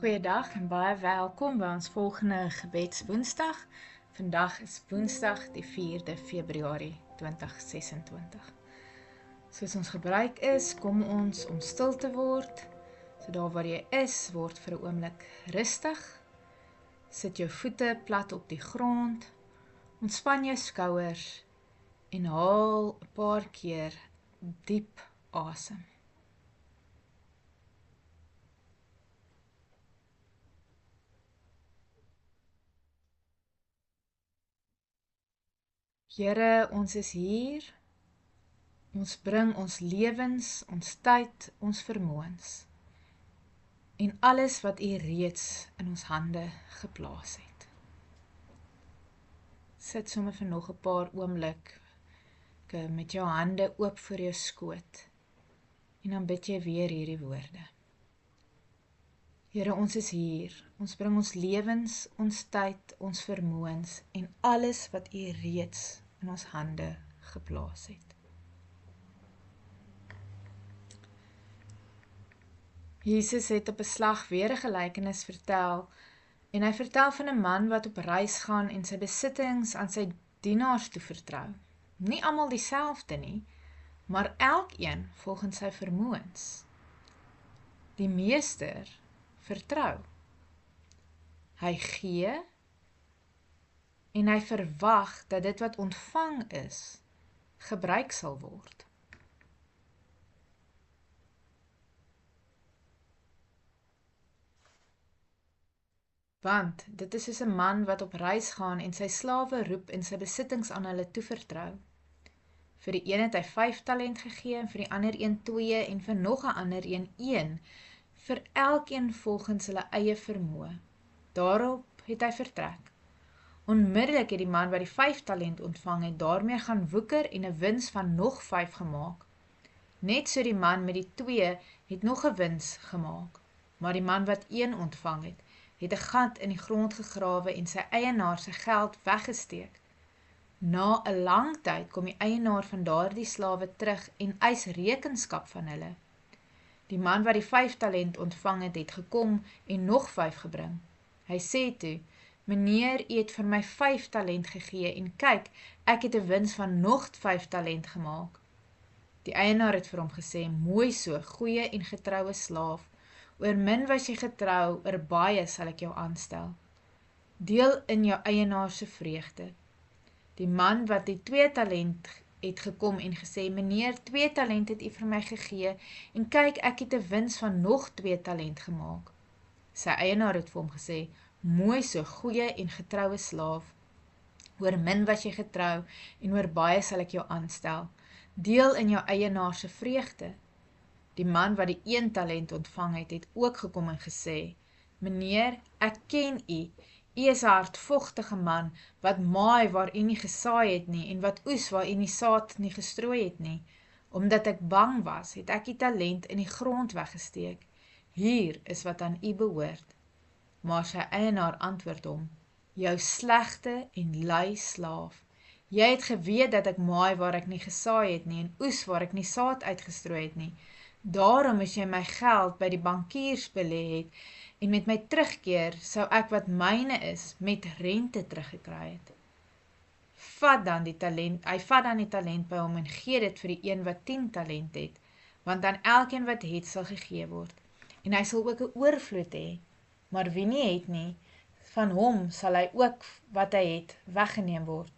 Goeiedag en baie welkom by ons volgende gebedswoensdag. Vandag is Woensdag die 4de Februarie 2026. Soos ons gebruik is, kom ons om stil te word. So daar waar jy is, word vir 'n oomblik rustig. Sit jou voete plat op die grond. Ontspan jou skouers en haal 'n paar keer diep asem. Here, ons is hier. Ons bring ons lewens, ons tyd, ons vermoëns en alles wat U reeds in ons hande geplaas het. Sit sommer vir nog 'n paar oomblikke met jou hande oop voor jou skoot en dan bid jy weer hierdie woorde. Here, ons is hier. Ons bring ons lewens, ons tyd, ons vermoëns en alles wat U reeds in ons hande geplaas het. Jesus het op 'n slag weer 'n gelykenis vertel en hy vertel van 'n man wat op reis gaan en sy besittings aan sy dienaars toevertrou. Nie almal dieselfde nie, maar elkeen volgens sy vermoëns. Die meester vertrou. Hy gee en hy verwag dat dit wat ontvang is, gebruik sal word. Want dit is soos 'n man wat op reis gaan en sy slawe roep en sy besittings aan hulle toevertrou. Vir die een het hy 5 talent gegee en vir die ander 2 en vir nog 'n ander 1, vir elkeen volgens hulle eie vermoë. Daarop het hy vertrek. Onmiddellik het die man wat die 5 talent ontvang het, daarmee gaan woeker en 'n wins van nog 5 gemaak. Net so die man met die 2 het nog 'n wins gemaak, maar die man wat 1 ontvang het 'n gat in die grond gegrawe en sy eienaar se geld weggesteek. Na 'n lang tyd kom die eienaar van daardie slawe terug en eis rekenskap van hulle. Die man wat die 5 talent ontvang het, het gekom en nog 5 gebring. Hy sê toe: "Meneer, u het vir my 5 talent gegee en kyk, ek het 'n wins van nog 5 talent gemaak." Die eienaar het vir hom gesê: "Mooi so, goeie en getroue slaaf. Oor min was jy getrou, oor baie sal ek jou aanstel. Deel in jou eienaar se vreugde." Die man wat die 2 talent het gekom en gesê: "Meneer, 2 talent het u vir my gegee en kyk, ek het 'n wins van nog 2 talent gemaak." Sy eienaar het vir hom gesê: "Mooi so, goeie en getroue slaaf. Oor min was jy getrou en oor baie sal ek jou aanstel. Deel in jou eienaar se vreugde." Die man wat die 1 talent ontvang het, het ook gekom en gesê: "Meneer, ek ken u. U is 'n hardvogtige man, wat maai waar u nie gesaai het nie, en wat oes waar u nie saad nie gestrooi het nie. Omdat ek bang was, het ek die talent in die grond weggesteek. Hier is wat aan u behoort." Maar sy eienaar antwoord hom: "Jou slegte en lui slaaf. Jy het geweet dat ek maai waar ek nie gesaai het nie, en oes waar ek nie saad uitgestrooi het nie. Daarom is jy my geld by die bankiers belê het, en met my terugkeer sou ek wat myne is met rente teruggekry het." Hy vat dan die talent by hom en gee dit vir die een wat 10 talent het, want aan elkeen wat het sal gegee word, en hy sal ook 'n oorvloed hê, maar wie nie het nie, van hom sal hy ook wat hy het weggeneem word,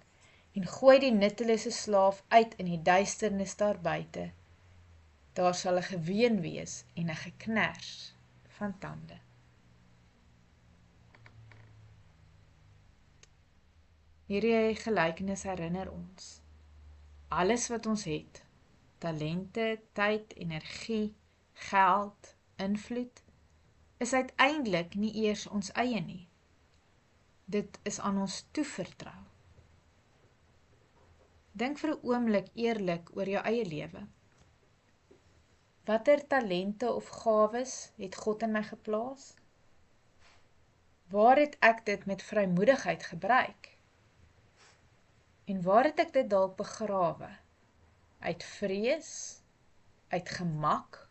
en gooi die nuttelose slaaf uit in die duisternis daar buite. Daar sal 'n geween wees en 'n geknars van tande. Hierdie gelykenis herinner ons, alles wat ons het, talente, tyd, energie, geld, invloed, is uiteindelik nie eers ons eie nie. Dit is aan ons toevertrou. Dink vir 'n oomblik eerlik oor jou eie lewe. Watter talente of gawes het God in my geplaas? Waar het ek dit met vrymoedigheid gebruik? En waar het ek dit dalk begrawe? Uit vrees, uit gemak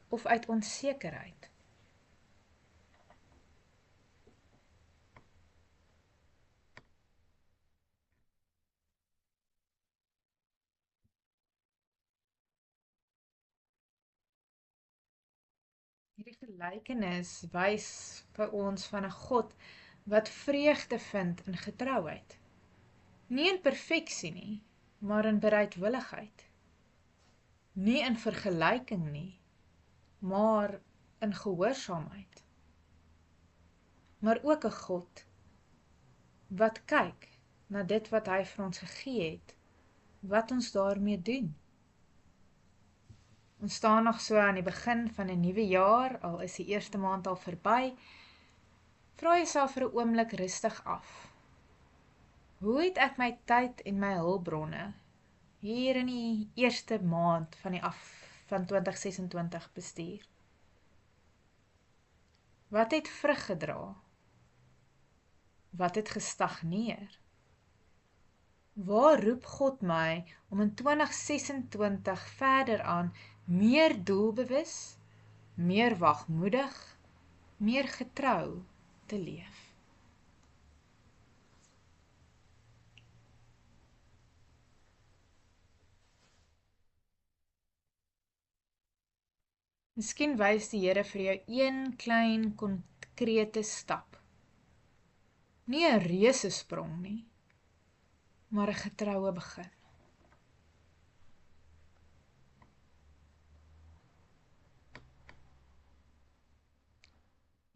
of uit onsekerheid? Hierdie gelykenis wys vir ons van 'n God wat vreugde vind in getrouheid. Nie in perfeksie nie, maar in bereidwilligheid. Nie in vergelyking nie, maar in gehoorsaamheid. Maar ook 'n God wat kyk na dit wat hy vir ons gegee het, wat ons daarmee doen. Ons staan nog so aan die begin van 'n nuwe jaar, al is die eerste maand al verby. Vra jouself vir 'n oomblik rustig af. Hoe het ek my tyd en my hulpbronne hier in die eerste maand van 2026 bestuur? Wat het vrug gedra? Wat het gestagneer? Waar roep God my om in 2026 verder aan meer doelbewus, meer wagmoedig, meer getrou te leef? Miskien wys die Here vir jou een klein konkrete stap. Nie 'n reusesprong nie, maar 'n getroue begin.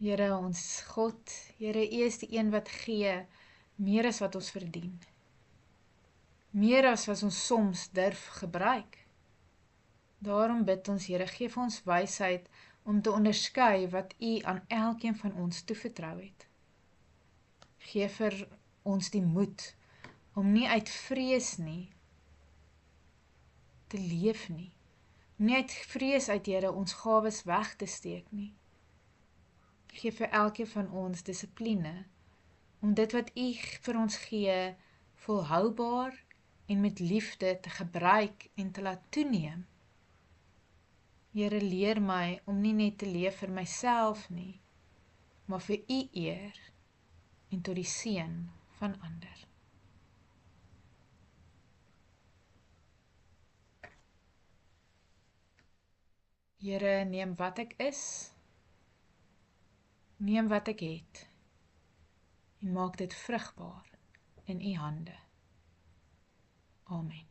Here ons God, Here U is die een wat gee meer as wat ons verdien. Meer as wat ons soms durf gebruik. Daarom bid ons Here, gee vir ons wysheid om te onderskei wat U aan elkeen van ons toevertrou het. Gee vir ons die moed om nie uit vrees nie te leef nie. Nie uit vrees uit Here ons gawes weg te steek nie. Gee vir elkeen van ons dissipline om dit wat U vir ons gee volhoubaar en met liefde te gebruik en te laat toeneem. Here, leer my om nie net te leef vir myself nie, maar vir U eer en tot die seën van ander. Here, neem wat ek is, neem wat ek het en maak dit vrugbaar in U hande. Amen.